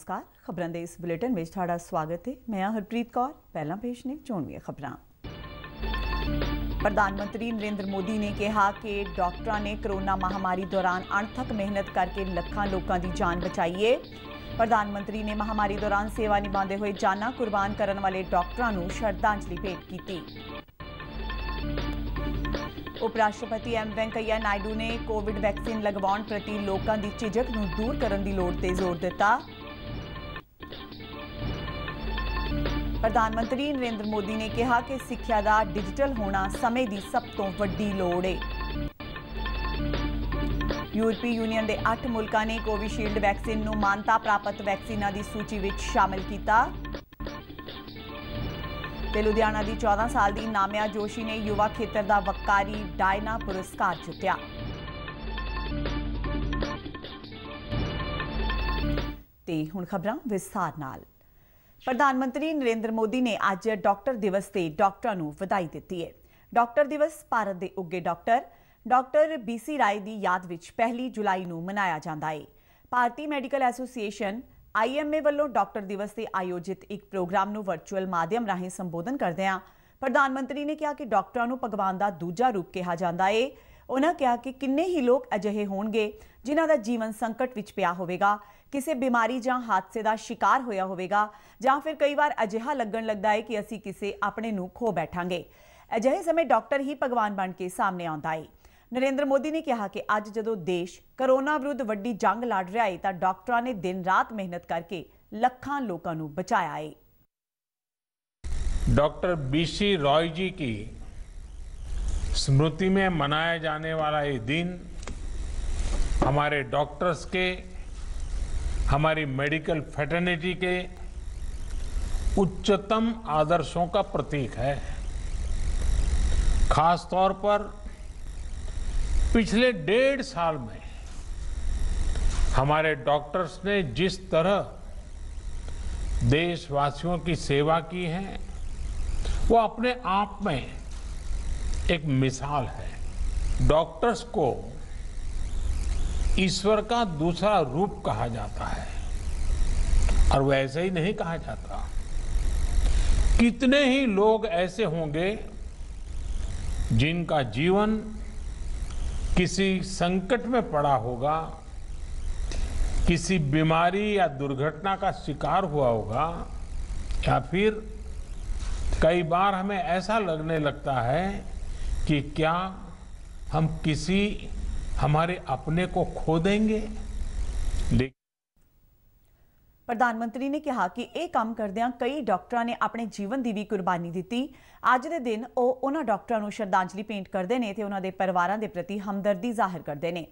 नमस्कार। खबरों के इस बुलेटिन में तुहाडा स्वागत है। मैं हरप्रीत कौर। पहला पेश ने चोणवीं खबरां। प्रधानमंत्री नरेंद्र मोदी ने कहा कि डॉक्टरों ने कोरोना महामारी दौरान अणथक मेहनत करके लाखों लोगों की जान बचाई है। प्रधानमंत्री ने महामारी दौरान सेवा निभाते हुए जाना कुर्बान करने वाले डॉक्टरों को श्रद्धांजलि भेंट की। उपराष्ट्रपति एम वेंकैया नायडू ने कोविड वैक्सीन लगवाउण प्रति लोगों की झिझक नूं दूर करने की लोड़ ते जोर दिता। प्रधानमंत्री नरेंद्र मोदी ने कहा कि सिक्ख्या का डिजिटल होना समय की सब तो वड्डी लोड़ है। यूरोपी यूनियन के 8 मुल्कों ने कोविशील्ड वैक्सीन नूं मानता प्राप्त वैक्सीनां की सूची में शामिल किया। लुधियाना की 14 साल की नामिया जोशी ने युवा खेत्र का वकारी डायना पुरस्कार जितया। हुण खबरां विस्तार नाल। प्रधानमंत्री नरेंद्र मोदी ने अज डॉक्टर दिवस से डॉक्टरों को बधाई दी है। डॉक्टर दिवस भारत के उगे डॉक्टर BC राय की याद विच 1 जुलाई को मनाया जाता है। भारतीय मैडिकल एसोसीएशन IMA वालों डॉक्टर दिवस से आयोजित एक प्रोग्राम को वर्चुअल माध्यम राਹੀਂ संबोधन करदਿਆਂ प्रधानमंत्री ने कहा कि डॉक्टरों को भगवान का दूजा रूप कहा जाता है। उन्होंने कहा कि किन्ने ही लोग अजिहे होणगे जिन्हां दा जीवन संकट विच पिया होवेगा, किसी बीमारी जां हादसे का शिकार होया होवेगा, जां फिर कई बार अजिहा लगन लगता है कि असीं किसी अपने नूं खो बैठांगे। अजिहे समय डॉक्टर ही भगवान बन के सामने आउंदा है। नरेंद्र मोदी ने कहा कि अज जदों देश कोरोना विरुद्ध वड्डी जंग लड़ रहा है तो डॉक्टरों ने दिन रात मेहनत करके लाखों लोगों को बचाया है। डॉक्टर BC रॉय जी की स्मृति में मनाया जाने वाला ये दिन हमारे डॉक्टर्स के, हमारी मेडिकल फ्रेटर्निटी के उच्चतम आदर्शों का प्रतीक है। खास तौर पर पिछले 1.5 साल में हमारे डॉक्टर्स ने जिस तरह देशवासियों की सेवा की है वो अपने आप में एक मिसाल है। डॉक्टर्स को ईश्वर का दूसरा रूप कहा जाता है और वैसे ही नहीं कहा जाता। कितने ही लोग ऐसे होंगे जिनका जीवन किसी संकट में पड़ा होगा, किसी बीमारी या दुर्घटना का शिकार हुआ होगा, या फिर कई बार हमें ऐसा लगने लगता है कि क्या हम किसी हमारे अपने को खो देंगे। प्रधानमंत्री ने कहा कि यह काम करदियां कई डॉक्टरों ने अपने जीवन की भी कुर्बानी दी। अज के दिन उन्होंने डॉक्टरों को श्रद्धांजलि भेंट करते हैं तो उन्होंने परिवारों के प्रति हमदर्दी जाहिर करते हैं।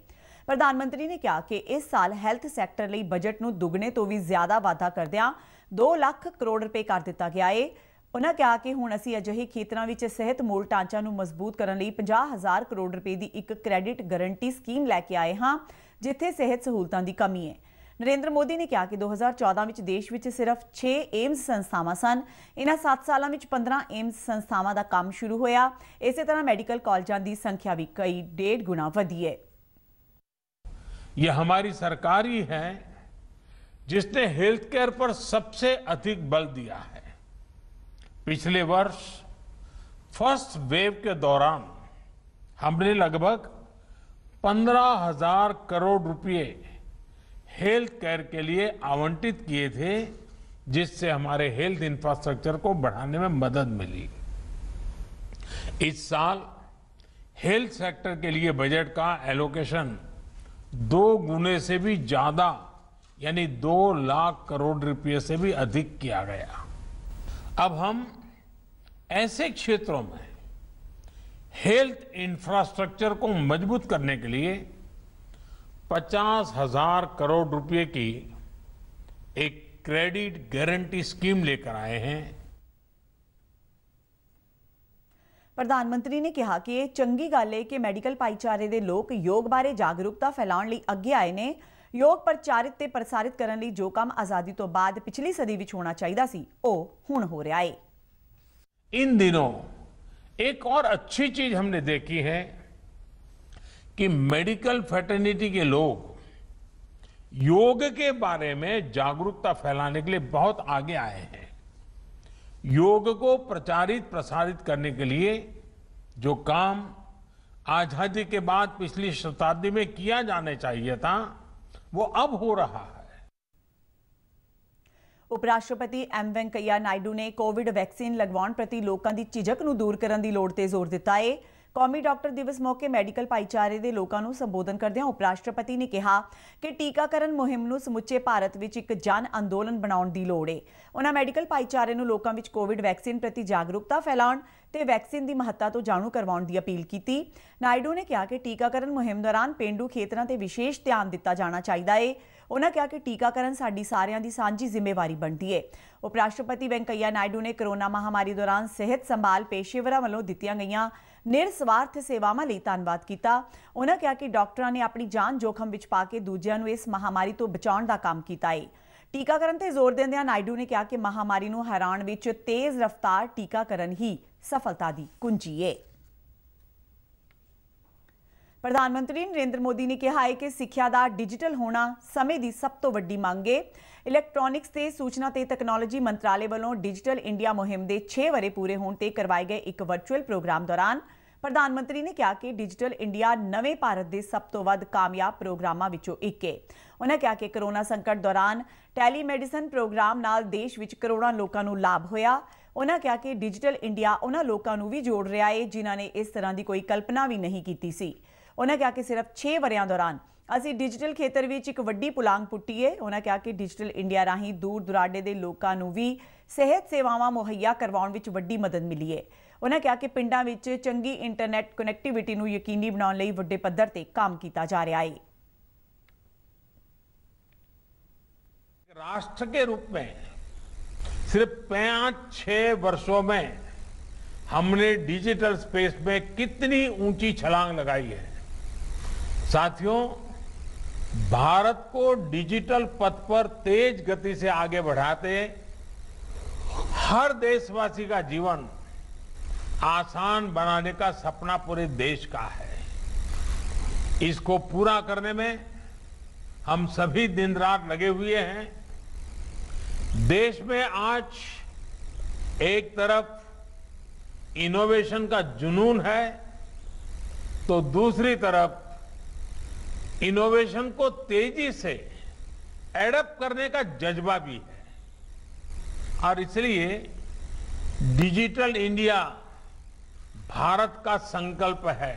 प्रधानमंत्री ने कहा कि इस साल हैल्थ सैक्टर लिए बजट को दुगने तो भी ज्यादा वाधा करदियां 2 लाख करोड़ रुपए कर दिता गया है। उन्होंने कहा कि हुण असीं अजिहे खेतरां विच सेहत मूल ढांचा को मजबूत करने लिए 50,000 करोड़ रुपए की एक क्रेडिट गारंटी स्कीम लैके आए हाँ जिथे सेहत सहूलतों की कमी है। नरेंद्र मोदी ने कहा कि 2014 में देश में सिर्फ 6 एम्स संस्थावां सन। इन्हां 7 सालों में 15 एम्स संस्थावां का काम शुरू होया। इसी तरह मेडिकल कॉलेजों की संख्या भी कई 1.5 गुना वधी है। यह हमारी सरकार ही है जिसने हेल्थ केयर पर सबसे अधिक बल दिया है। पिछले वर्ष फर्स्ट वेव के दौरान हमने लगभग 15,000 करोड़ रुपए हेल्थ केयर के लिए आवंटित किए थे, जिससे हमारे हेल्थ इंफ्रास्ट्रक्चर को बढ़ाने में मदद मिली। इस साल हेल्थ सेक्टर के लिए बजट का एलोकेशन 2 गुने से भी ज्यादा यानी 2 लाख करोड़ रुपए से भी अधिक किया गया। अब हम ऐसे क्षेत्रों में हेल्थ इंफ्रास्ट्रक्चर को मजबूत करने के लिए 50,000 करोड़ रुपए की एक क्रेडिट गारंटी स्कीम लेकर आए हैं। प्रधानमंत्री ने कहा कि यह चंगी गल है कि मेडिकल भाईचारे के लोग योग बारे जागरूकता फैलाने लिए अगे आए ने। योग प्रचारित ते प्रसारित करने लिए जो काम आजादी तो बाद पिछली सदी विच होना चाहिए सी, वो हुण हो रहा है। इन दिनों एक और अच्छी चीज हमने देखी है कि मेडिकल फ्रेटर्निटी के लोग योग के बारे में जागरूकता फैलाने के लिए बहुत आगे आए हैं। योग को प्रचारित प्रसारित करने के लिए जो काम आजादी के बाद पिछली शताब्दी में किया जाना चाहिए था, वो अब हो रहा है। उपराष्ट्रपति एम वेंकैया नायडू ने कोविड वैक्सीन लगवाउण प्रति लोकां दी झिझक नूं दूर करन दी लोड़ ते जोर दिता है। कौमी डॉक्टर दिवस मौके मैडिकल भाईचारे दे लोकां नूं संबोधन करदिआं उपराष्ट्रपति ने कहा कि टीकाकरण मुहिम नूं समुचे भारत विच एक जन अंदोलन बनाउण दी लोड़ है। उन्हां मैडिकल भाईचारे नूं लोकां विच कोविड वैक्सीन प्रति जागरूकता फैलाउण ते वैक्सीन की महत्ता तो जाणू करवाउण दी अपील की। नायडू ने कहा कि टीकाकरण मुहिम दौरान पेंडू खेतरां ते विशेष ध्यान दिता जाना चाहिए है। उन्होंने कहा कि टीकाकरण साडी सारियां दी सांझी जिम्मेवारी बनती है। उपराष्ट्रपति वेंकैया नायडू ने कोरोना महामारी दौरान सेहत संभाल पेशेवरां वालों दित्तियां गईयां निरस्वार्थ सेवावां लई धन्नवाद कीता। उन्होंने कहा कि डॉक्टरां ने अपनी जान जोखम विच पा के दूजिआं नूं इस महामारी तो बचाउण दा काम कीता है। टीकाकरण ते जोर दिंदिआं नायडू ने कहा कि महामारी नूं हराउण विच तेज रफ्तार टीकाकरण ही सफलता दी कुंजी है। प्रधानमंत्री नरेंद्र मोदी ने कहा है कि सिक्ख्या का डिजिटल होना समय की सब तो वड्डी मंग है। इलैक्ट्रॉनिक्स ते सूचना ते तकनोलॉजी मंत्रालय वालों डिजिटल इंडिया मुहिम के 6 वरे पूरे होने ते करवाए गए एक वर्चुअल प्रोग्राम दौरान प्रधानमंत्री ने कहा कि डिजिटल इंडिया नवे भारत के सब तो वध कामयाब प्रोग्रामों विचों एक है। उन्होंने कहा कि कोरोना संकट दौरान टैलीमेडिसन प्रोग्राम नाल देश विच करोड़ों लोगों को लाभ होया। उन्होंने कहा कि डिजिटल इंडिया उन्हां लोगों को भी जोड़ रहा है जिन्हां ने इस तरह की कोई कल्पना भी नहीं की सी। उन्होंने कहा कि सिर्फ 6 वरियां दौरान असीं डिजिटल खेतर विच एक वड्डी पुलांग पुट्टी है। उन्होंने कहा कि डिजिटल इंडिया राहीं दूर दुराडे के लोगों को भी सेहत सेवावां मुहैया करवाउण विच वड्डी मदद मिली है। उन्होंने कहा कि पिंडां विच चंगी इंटरनेट कनैक्टिविटी नूं यकीनी बनाउण लई वड्डे पद्धर ते काम कीता जा रहा है। राष्ट्र के रूप में सिर्फ 5-6 वर्षों में हमने डिजिटल स्पेस में कितनी ऊंची छलांग लगाई है। साथियों, भारत को डिजिटल पथ पर तेज गति से आगे बढ़ाते हर देशवासी का जीवन आसान बनाने का सपना पूरे देश का है। इसको पूरा करने में हम सभी दिन रात लगे हुए हैं। देश में आज एक तरफ इनोवेशन का जुनून है तो दूसरी तरफ इनोवेशन को तेजी से एडप्ट करने का जज्बा भी है। और इसलिए डिजिटल इंडिया भारत का संकल्प है।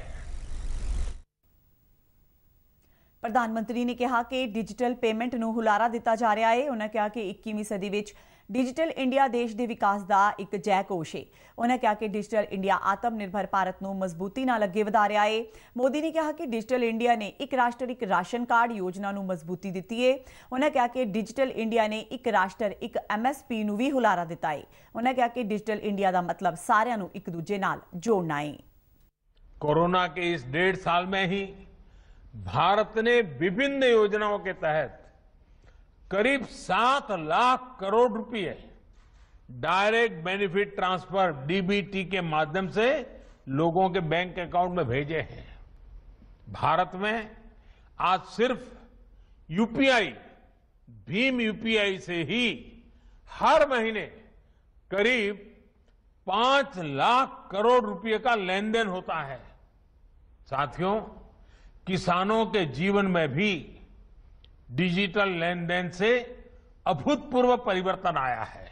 प्रधानमंत्री ने कहा कि डिजिटल पेमेंट नूं हुलारा दिता जा रहा है। उन्होंने कहा कि 21वीं सदी विच डिजिटल इंडिया देश के विकास का एक जयघोष है। उन्होंने कहा कि डिजिटल इंडिया आत्मनिर्भर भारत नूं मजबूती नाल अगे वधा रहा है। मोदी ने कहा कि डिजिटल इंडिया ने एक राष्ट्र एक राशन कार्ड योजना नूं मजबूती दी है। उन्होंने कहा कि डिजिटल इंडिया ने एक राष्ट्र एक MSP नूं भी हुलारा दिता है। उन्होंने कहा कि डिजिटल इंडिया का मतलब सारिआं नूं एक दूजे नाल जोड़ना है। कोरोना के इस 1.5 साल में ही भारत ने विभिन्न योजनाओं के तहत करीब 7 लाख करोड़ रुपए डायरेक्ट बेनिफिट ट्रांसफर DBT के माध्यम से लोगों के बैंक अकाउंट में भेजे हैं। भारत में आज सिर्फ UPI, भीम UPI से ही हर महीने करीब 5 लाख करोड़ रुपए का लेन देन होता है। साथियों, किसानों के जीवन में भी डिजिटल लेन देन से अभूतपूर्व परिवर्तन आया है।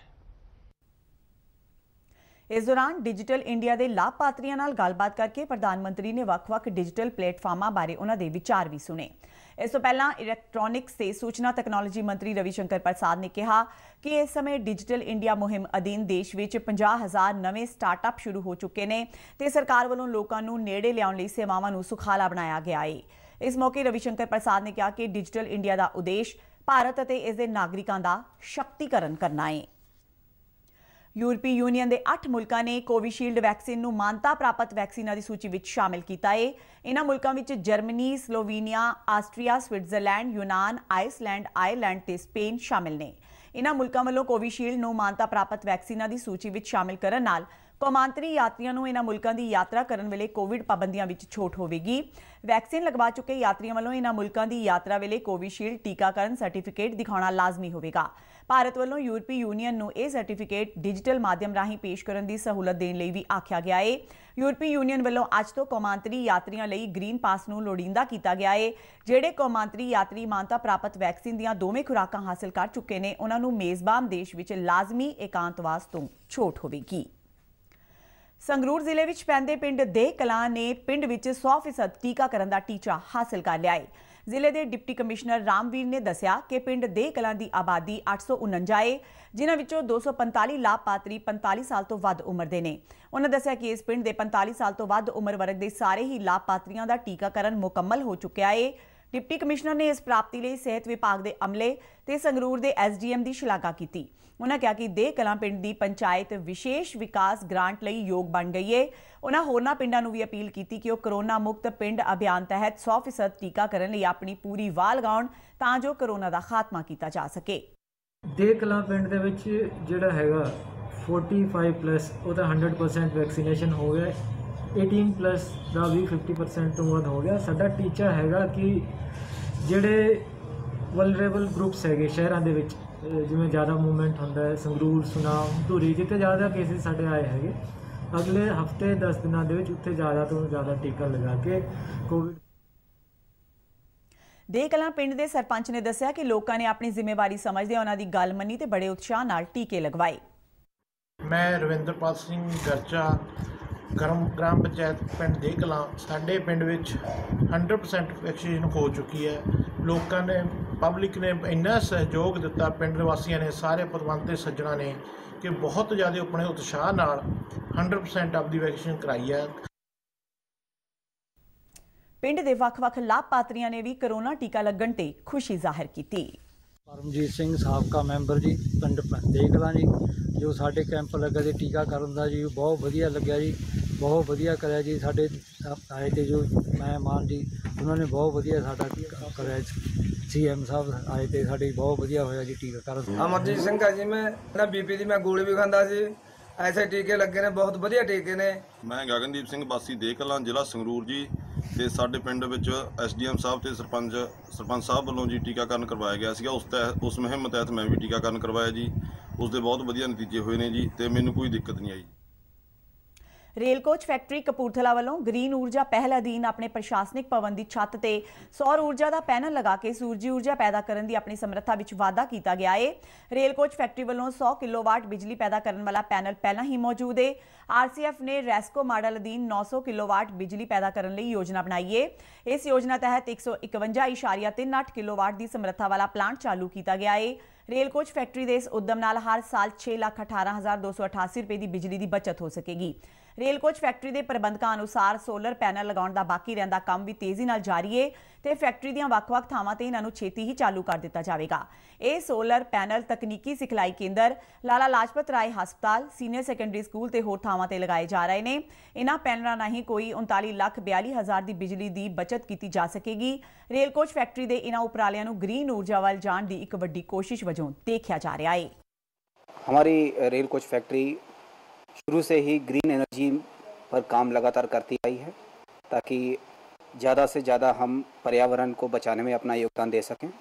इस दौरान डिजिटल इंडिया के लाभपात्रियों नाल गलबात करके प्रधानमंत्री ने वक्-वक् डिजिटल प्लेटफॉर्मां बारे उन्हां दे विचार भी सुने। इस तो पहला इलैक्ट्रॉनिक्स से सूचना तकनोलॉजी मंत्री रविशंकर प्रसाद ने कहा कि इस समय डिजिटल इंडिया मुहिम अधीन देश में 50,000 नवे स्टार्टअप शुरू हो चुके हैं ते सरकार वालों लोगों को नेड़े लियाउण लई सेवावां नूं सुखाला बनाया गया है। इस मौके रविशंकर प्रसाद ने कहा कि डिजिटल इंडिया का उद्देश्य भारत और इसके नागरिकों का शक्तिकरण करना है। यूरोपीय यूनियन के 8 मुल्कों ने कोविशील्ड वैक्सीन नूं मानता प्राप्त वैक्सीनां की सूची में शामिल किया है। इन्हां मुल्कों में जर्मनी, स्लोवीनिया, आस्ट्रिया, स्विट्जरलैंड, यूनान, आइसलैंड, आयरलैंड ते स्पेन शामिल ने। इन्हां मुल्कों वालों कोविशील्ड नूं मानता प्राप्त वैक्सीनां की सूची में शामिल करन नाल ਕੌਮਾਂਤਰੀ ਯਾਤਰੀਆਂ ਨੂੰ ਇਹਨਾਂ ਮੁਲਕਾਂ ਦੀ ਯਾਤਰਾ ਕਰਨ ਵੇਲੇ ਕੋਵਿਡ ਪਾਬੰਦੀਆਂ ਵਿੱਚ ਛੋਟ ਹੋਵੇਗੀ। ਵੈਕਸੀਨ ਲਗਵਾ ਚੁੱਕੇ ਯਾਤਰੀਆਂ ਵੱਲੋਂ ਇਹਨਾਂ ਮੁਲਕਾਂ ਦੀ ਯਾਤਰਾ ਵੇਲੇ ਕੋਵਿਸ਼ੀਲਡ ਟੀਕਾਕਰਨ ਸਰਟੀਫਿਕੇਟ ਦਿਖਾਉਣਾ ਲਾਜ਼ਮੀ ਹੋਵੇਗਾ। ਭਾਰਤ ਵੱਲੋਂ ਯੂਰਪੀ ਯੂਨੀਅਨ ਨੂੰ ਇਹ ਸਰਟੀਫਿਕੇਟ ਡਿਜੀਟਲ ਮਾਧਿਅਮ ਰਾਹੀਂ ਪੇਸ਼ ਕਰਨ ਦੀ ਸਹੂਲਤ ਦੇਣ ਲਈ ਵੀ ਆਖਿਆ ਗਿਆ ਹੈ। ਯੂਰਪੀ ਯੂਨੀਅਨ ਵੱਲੋਂ ਅੱਜ ਤੋਂ ਕੌਮਾਂਤਰੀ ਯਾਤਰੀਆਂ ਲਈ ਗ੍ਰੀਨ ਪਾਸ ਨੂੰ ਲੋੜੀਂਦਾ ਕੀਤਾ ਗਿਆ ਹੈ। ਜਿਹੜੇ ਕੌਮਾਂਤਰੀ ਯਾਤਰੀ ਮਾਨਤਾ ਪ੍ਰਾਪਤ ਵੈਕਸੀਨ ਦੀਆਂ ਦੋਵੇਂ ਖੁਰਾਕਾਂ ਹਾਸਲ ਕਰ ਚੁੱਕੇ ਨੇ, ਉਹਨਾਂ ਨੂੰ ਮੇਜ਼ਬਾਨ ਦੇਸ਼ ਵਿੱਚ ਲਾਜ਼ਮੀ ਇਕਾਂਤਵਾਸ ਤੋਂ ਛੋਟ ਹੋਵੇਗੀ। ਸੰਗਰੂਰ ਜ਼ਿਲ੍ਹੇ ਵਿੱਚ ਪੈਂਦੇ ਪਿੰਡ ਦੇਹ ਕਲਾਂ ਨੇ ਪਿੰਡ ਵਿੱਚ 100% ਟੀਕਾਕਰਨ ਦਾ ਟੀਚਾ ਹਾਸਲ ਕਰ ਲਿਆ ਹੈ। ਜ਼ਿਲ੍ਹੇ ਦੇ ਡਿਪਟੀ ਕਮਿਸ਼ਨਰ ਰਾਮਵੀਰ ਨੇ ਦੱਸਿਆ ਕਿ ਪਿੰਡ ਦੇਹ ਕਲਾਂ ਦੀ ਆਬਾਦੀ 849 ਹੈ, ਜਿਨ੍ਹਾਂ ਵਿੱਚੋਂ 245 ਲਾਭਪਾਤਰੀ 45 ਸਾਲ ਤੋਂ ਵੱਧ ਉਮਰ ਦੇ ਨੇ। ਉਹਨਾਂ ਦੱਸਿਆ ਕਿ ਇਸ ਪਿੰਡ ਦੇ 45 ਸਾਲ ਤੋਂ ਵੱਧ ਉਮਰ ਵਰਗ ਦੇ ਸਾਰੇ ਹੀ ਲਾਭਪਾਤਰੀਆਂ ਦਾ ਟੀਕਾਕਰਨ ਮੁਕੰਮਲ ਹੋ ਚੁੱਕਿਆ ਹੈ। ਡਿਪਟੀ ਕਮਿਸ਼ਨਰ ਨੇ ਇਸ ਪ੍ਰਾਪਤੀ ਲਈ ਸਿਹਤ ਵਿਭਾਗ ਦੇ ਅਮਲੇ ਤੇ ਸੰਗਰੂਰ ਦੇ ਐਸਡੀਐਮ ਦੀ ਸ਼ਲਾਘਾ ਕੀਤੀ। ਉਹਨਾਂ ਕਿਹਾ ਕਿ ਦੇਹ ਕਲਾਂ ਪਿੰਡ ਦੀ ਪੰਚਾਇਤ ਵਿਸ਼ੇਸ਼ ਵਿਕਾਸ ਗ੍ਰਾਂਟ ਲਈ ਯੋਗ ਬਣ ਗਈ ਹੈ। ਉਹਨਾਂ ਹੋਰਨਾਂ ਪਿੰਡਾਂ ਨੂੰ ਵੀ ਅਪੀਲ ਕੀਤੀ ਕਿ ਉਹ ਕਰੋਨਾ ਮੁਕਤ ਪਿੰਡ ਅਭਿਆਨ ਤਹਿਤ 100% ਟੀਕਾਕਰਨ ਲਈ ਆਪਣੀ ਪੂਰੀ ਵਾਹ ਲਗਾਉਣ ਤਾਂ ਜੋ ਕਰੋਨਾ ਦਾ ਖਾਤਮਾ ਕੀਤਾ ਜਾ ਸਕੇ। ਦੇਹ ਕਲਾਂ ਪਿੰਡ ਦੇ ਵਿੱਚ ਜਿਹੜਾ ਹੈਗਾ 45+ ਉਹਦਾ 100% ਵੈਕਸੀਨੇਸ਼ਨ ਹੋ ਗਿਆ, 18+ ਦਾ ਵੀ 50% ਤੋਂ ਵੱਧ ਹੋ ਗਿਆ। ਸਾਡਾ ਟੀਚਾ ਹੈਗਾ ਕਿ ਜਿਹੜੇ ਵਲਨਰੇਬਲ ਗਰੁੱਪਸ ਹੈਗੇ ਸ਼ਹਿਰਾਂ ਦੇ ਵਿੱਚ, ਜਿਵੇਂ ਜ਼ਿਆਦਾ ਮੂਵਮੈਂਟ ਹੁੰਦਾ ਹੈ, ਸੰਗਰੂਰ, ਸੁਨਾਮ, ਧੂਰੀ, ਜਿੱਥੇ ਜ਼ਿਆਦਾ ਕੇਸਿਸ ਸਾਡੇ ਆਏ ਹੈਗੇ, ਅਗਲੇ ਹਫਤੇ 10 ਦਿਨਾਂ ਦੇ ਵਿੱਚ ਉੱਥੇ ਜ਼ਿਆਦਾ ਤੋਂ ਜ਼ਿਆਦਾ ਟੀਕਾ ਲਗਾ ਕੇ ਕੋਵਿਡ। ਦੇਹ ਕਲਾਂ ਪਿੰਡ ਦੇ ਸਰਪੰਚ ਨੇ ਦੱਸਿਆ ਕਿ ਲੋਕਾਂ ਨੇ ਆਪਣੀ ਜ਼ਿੰਮੇਵਾਰੀ ਸਮਝਦੇ ਉਹਨਾਂ ਦੀ ਗੱਲ ਮੰਨੀ ਤੇ ਬੜੇ ਉਤਸ਼ਾਹ ਨਾਲ ਟੀਕੇ ਲਗਵਾਏ। ਮੈਂ ਰਵਿੰਦਰਪਾਲ ਸਿੰਘ ਗਰਚਾ, ਗ੍ਰਾਮ ਪੰਚਾਇਤ ਪਿੰਡ ਦੇਹ ਕਲਾਂ। ਸਾਡੇ ਪਿੰਡ ਵਿੱਚ 100% ਵੈਕਸੀਨੇਸ਼ਨ ਹੋ ਚੁੱਕੀ ਹੈ। ਲੋਕਾਂ ਨੇ, ਪਬਲਿਕ ਨੇ ਇੰਨਾ ਸਹਿਯੋਗ ਦਿੱਤਾ, ਪਿੰਡ ਵਾਸੀਆਂ ਨੇ, ਸਾਰੇ ਪਤਵੰਤੇ ਸੱਜਣਾ ਨੇ, ਕਿ ਬਹੁਤ ਜ਼ਿਆਦਾ ਆਪਣੇ ਉਤਸ਼ਾਹ ਨਾਲ 100% ਆਪਦੀ ਵੈਕਸੀਨ ਕਰਾਈ ਹੈ। ਪਿੰਡ ਦੇ ਵੱਖ-ਵੱਖ ਲਾਭਪਾਤਰੀਆਂ ਨੇ ਵੀ ਕਰੋਨਾ ਟੀਕਾ ਲੱਗਣ ਤੇ ਖੁਸ਼ੀ ਜ਼ਾਹਿਰ ਕੀਤੀ। ਪਰਮਜੀਤ ਸਿੰਘ ਸਾਬਕਾ ਮੈਂਬਰ ਜੀ, ਪਿੰਡ ਦੇਹ ਕਲਾਂ ਜੀ, ਜੋ ਸਾਡੇ ਕੈਂਪ ਲੱਗਾ ਜੀ ਟੀਕਾਕਰਨ ਦਾ ਜੀ, ਬਹੁਤ ਵਧੀਆ ਲੱਗਿਆ ਜੀ, ਬਹੁਤ ਵਧੀਆ ਕਰਿਆ ਜੀ। ਸਾਡੇ ਆਏ ਤੇ ਜੋ ਮਹਿਮਾਨ ਜੀ, ਉਹਨਾਂ ਨੇ ਬਹੁਤ ਵਧੀਆ ਸਾਡਾ ਕਰਿਆ। ਸੀਐਮ ਸਾਹਿਬ ਆਏ ਤੇ ਸਾਡੇ ਬਹੁਤ ਵਧੀਆ ਹੋਇਆ ਜੀ ਟੀਕਾਕਰਨ। ਅਮਰਜੀਤ ਸਿੰਘ ਆ ਜੀ, ਮੈਂ ਨਾ ਬੀਪੀ ਦੀ ਮੈਂ ਗੋਲੀ ਵੀ ਖਾਂਦਾ ਸੀ, ਐਸੇ ਟੀਕੇ ਲੱਗੇ ਨੇ, ਬਹੁਤ ਵਧੀਆ ਟੀਕੇ ਨੇ। ਮੈਂ ਗਗਨਦੀਪ ਸਿੰਘ ਵਾਸੀ ਦੇਹ ਕਲਾਂ, ਜ਼ਿਲ੍ਹਾ ਸੰਗਰੂਰ ਜੀ। ਤੇ ਸਾਡੇ ਪਿੰਡ ਵਿੱਚ ਐਸਡੀਐਮ ਸਾਹਿਬ ਤੇ ਸਰਪੰਚ ਸਾਹਿਬ ਵੱਲੋਂ ਜੀ ਟੀਕਾਕਰਨ ਕਰਵਾਇਆ ਗਿਆ ਸੀਗਾ। ਉਸ ਮੁਹਿੰਮ ਤਹਿਤ ਮੈਂ ਵੀ ਟੀਕਾਕਰਨ ਕਰਵਾਇਆ ਜੀ। ਉਸ ਦੇ ਬਹੁਤ ਵਧੀਆ ਨਤੀਜੇ ਹੋਏ ਨੇ ਜੀ ਤੇ ਮੈਨੂੰ ਕੋਈ ਦਿੱਕਤ ਨਹੀਂ ਆਈ। ਰੇਲ ਕੋਚ ਫੈਕਟਰੀ ਕਪੂਰਥਲਾ ਵੱਲੋਂ ਗ੍ਰੀਨ ਊਰਜਾ ਪਹਿਲ ਅਧੀਨ ਆਪਣੇ ਪ੍ਰਸ਼ਾਸਨਿਕ ਭਵਨ ਦੀ ਛੱਤ ਤੇ ਸੌਰ ਊਰਜਾ ਦਾ ਪੈਨਲ ਲਗਾ ਕੇ ਸੂਰਜੀ ਊਰਜਾ ਪੈਦਾ ਕਰਨ ਦੀ ਆਪਣੀ ਸਮਰੱਥਾ ਵਿੱਚ ਵਾਧਾ ਕੀਤਾ ਗਿਆ ਹੈ। ਰੇਲ ਕੋਚ ਫੈਕਟਰੀ ਵੱਲੋਂ 100 ਕਿਲੋਵਾਟ ਬਿਜਲੀ ਪੈਦਾ ਕਰਨ ਵਾਲਾ ਪੈਨਲ ਪਹਿਲਾਂ ਹੀ ਮੌਜੂਦ ਹੈ। ਆਰਸੀਐਫ ਨੇ ਰੈਸਕੋ ਮਾਡਲ ਅਧੀਨ 900 ਕਿਲੋਵਾਟ ਬਿਜਲੀ ਪੈਦਾ ਕਰਨ ਲਈ ਯੋਜਨਾ ਬਣਾਈ ਹੈ। ਇਸ ਯੋਜਨਾ ਤਹਿਤ 151.38 ਕਿਲੋਵਾਟ ਦੀ ਸਮਰੱਥਾ ਵਾਲਾ ਪਲਾਂਟ ਚਾਲੂ ਕੀਤਾ ਗਿਆ ਹੈ। ਰੇਲ ਕੋਚ ਫੈਕਟਰੀ ਦੇ ਇਸ ਉਦਮ ਨਾਲ ਹਰ ਸਾਲ 6,18,288 ਰੁਪਏ ਦੀ ਬਿਜਲੀ ਦੀ ਬਚਤ ਹੋ ਸਕੇਗੀ। ਰੇਲ ਕੋਚ ਫੈਕਟਰੀ ਦੇ ਪ੍ਰਬੰਧਕਾਂ ਅਨੁਸਾਰ ਸੋਲਰ ਪੈਨਲ ਲਗਾਉਣ ਦਾ ਬਾਕੀ ਰਹਿੰਦਾ ਕੰਮ ਵੀ ਤੇਜ਼ੀ ਨਾਲ ਜਾਰੀ ਹੈ ਤੇ ਫੈਕਟਰੀ ਦੀਆਂ ਵੱਖ-ਵੱਖ ਥਾਵਾਂ ਤੇ ਇਹਨਾਂ ਨੂੰ ਛੇਤੀ ਹੀ ਚਾਲੂ ਕਰ ਦਿੱਤਾ ਜਾਵੇਗਾ। ਇਹ ਸੋਲਰ ਪੈਨਲ ਤਕਨੀਕੀ ਸਿਖਲਾਈ ਕੇਂਦਰ, ਲਾਲਾ ਲਾਜਪਤ ਰਾਏ ਹਸਪਤਾਲ, ਸੀਨੀਅਰ ਸੈਕੰਡਰੀ ਸਕੂਲ ਤੇ ਹੋਰ ਥਾਵਾਂ ਤੇ ਲਗਾਏ ਜਾ ਰਹੇ ਨੇ। ਇਹਨਾਂ ਪੈਨਲਾਂ ਰਾਹੀਂ ਕੋਈ 39,42,000 ਦੀ ਬਿਜਲੀ ਦੀ ਬਚਤ ਕੀਤੀ ਜਾ ਸਕੇਗੀ। ਰੇਲ ਕੋਚ ਫੈਕਟਰੀ ਦੇ ਇਹਨਾਂ ਉਪਰਾਲਿਆਂ ਨੂੰ ਗ੍ਰੀਨ ਊਰਜਾ ਵੱਲ ਜਾਣ ਦੀ ਇੱਕ ਵੱਡੀ ਕੋਸ਼ਿਸ਼ ਵਜੋਂ ਦੇਖਿਆ ਜਾ ਰਿਹਾ ਹੈ। हमारी रेल कोच फैक्ट्री शुरू से ही ग्रीन एनर्जी पर काम लगातार करती आई है ताकि ज़्यादा से ज़्यादा हम पर्यावरण को बचाने में अपना योगदान दे सकें।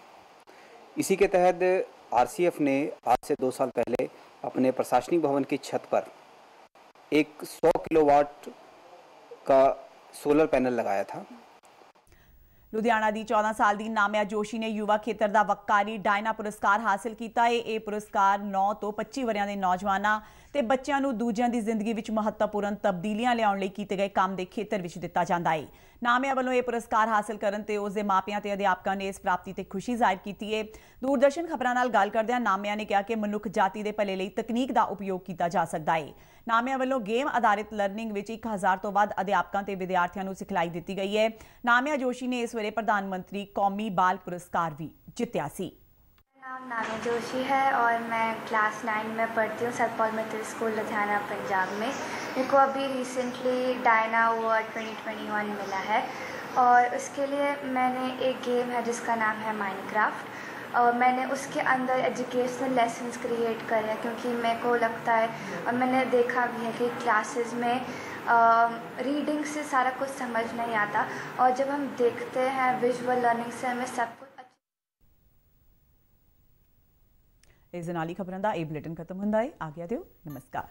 इसी के तहत आरसीएफ ने आज से 2 साल पहले अपने प्रशासनिक भवन की छत पर एक 100 किलोवाट का सोलर पैनल लगाया था। ਲੁਧਿਆਣਾ ਦੀ 14 ਸਾਲ ਦੀ ਨਾਮਿਆ ਜੋਸ਼ੀ ਨੇ ਯੁਵਾ ਖੇਤਰ ਦਾ ਵੱਕਾਰੀ ਡਾਇਨਾ ਪੁਰਸਕਾਰ ਹਾਸਲ ਕੀਤਾ ਹੈ। ਇਹ ਪੁਰਸਕਾਰ 9 ਤੋਂ 25 ਵਰ੍ਹਿਆਂ ਦੇ ਨੌਜਵਾਨਾਂ ਤੇ ਬੱਚਿਆਂ ਨੂੰ ਦੂਜਿਆਂ ਦੀ ਜ਼ਿੰਦਗੀ ਵਿੱਚ ਮਹੱਤਵਪੂਰਨ ਤਬਦੀਲੀਆਂ ਲਿਆਉਣ ਲਈ ਕੀਤੇ ਗਏ ਕੰਮ ਦੇ ਖੇਤਰ ਵਿੱਚ ਦਿੱਤਾ ਜਾਂਦਾ ਹੈ। ਨਾਮਿਆ ਵੱਲੋਂ ਇਹ ਪੁਰਸਕਾਰ ਹਾਸਲ ਕਰਨ ਤੇ ਉਸ ਦੇ ਮਾਪਿਆਂ ਤੇ ਅਧਿਆਪਕਾਂ ਨੇ ਇਸ ਪ੍ਰਾਪਤੀ ਤੇ ਖੁਸ਼ੀ ਜ਼ਾਹਿਰ ਕੀਤੀ ਹੈ। ਦੂਰਦਰਸ਼ਨ ਖਬਰਾਂ ਨਾਲ ਗੱਲ ਕਰਦਿਆਂ ਨਾਮਿਆ ਨੇ ਕਿਹਾ ਕਿ ਮਨੁੱਖ ਜਾਤੀ ਦੇ ਭਲੇ ਲਈ ਤਕਨੀਕ ਦਾ ਉਪਯੋਗ ਕੀਤਾ ਜਾ ਸਕਦਾ ਹੈ। ਨਾਮਿਆ ਵੱਲੋਂ ਗੇਮ ਆਧਾਰਿਤ ਲਰਨਿੰਗ ਵਿੱਚ 1000 ਤੋਂ ਵੱਧ ਅਧਿਆਪਕਾਂ ਤੇ ਵਿਦਿਆਰਥੀਆਂ ਨੂੰ ਸਿਖਲਾਈ ਦਿੱਤੀ ਗਈ ਹੈ। ਨਾਮਿਆ ਜੋਸ਼ੀ ਨੇ ਇਸ ਵੇਲੇ ਪ੍ਰਧਾਨ ਮੰਤਰੀ ਕੌਮੀ ਬਾਲ ਪੁਰਸਕਾਰ भी जीत्या सी। नाम नामी जोशी है और मैं क्लास 9 में पढ़ती हूँ सत पॉल मित्तल स्कूल लुधियाना पंजाब में। मेरे को अभी रिसेंटली डायना अवार्ड 2021 मिला है और उसके लिए मैंने एक गेम है जिसका नाम है माइनक्राफ्ट। मैंने उसके अंदर एजुकेशनल लेसन्स क्रिएट करे हैं, क्योंकि मेरे को लगता है और मैंने देखा भी है कि क्लासेस में रीडिंग से सारा कुछ समझ नहीं आता, और जब हम देखते हैं विजुअल लर्निंग से हमें सब कुछ। इस नाली खबरों का ये बुलेटिन खत्म होंदा है। आ गया दियो, नमस्कार।